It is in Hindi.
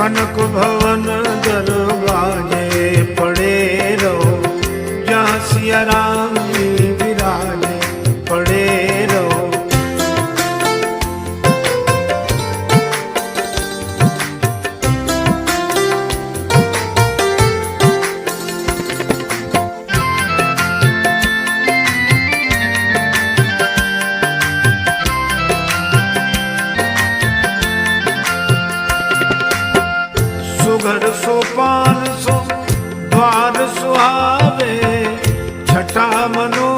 कनक भवन दरवाजे पड़े रहो, जहाँ सिया राम जी विराजे पड़े रहो। सुघर सोपान सो द्वार सुहावे, छठा मनो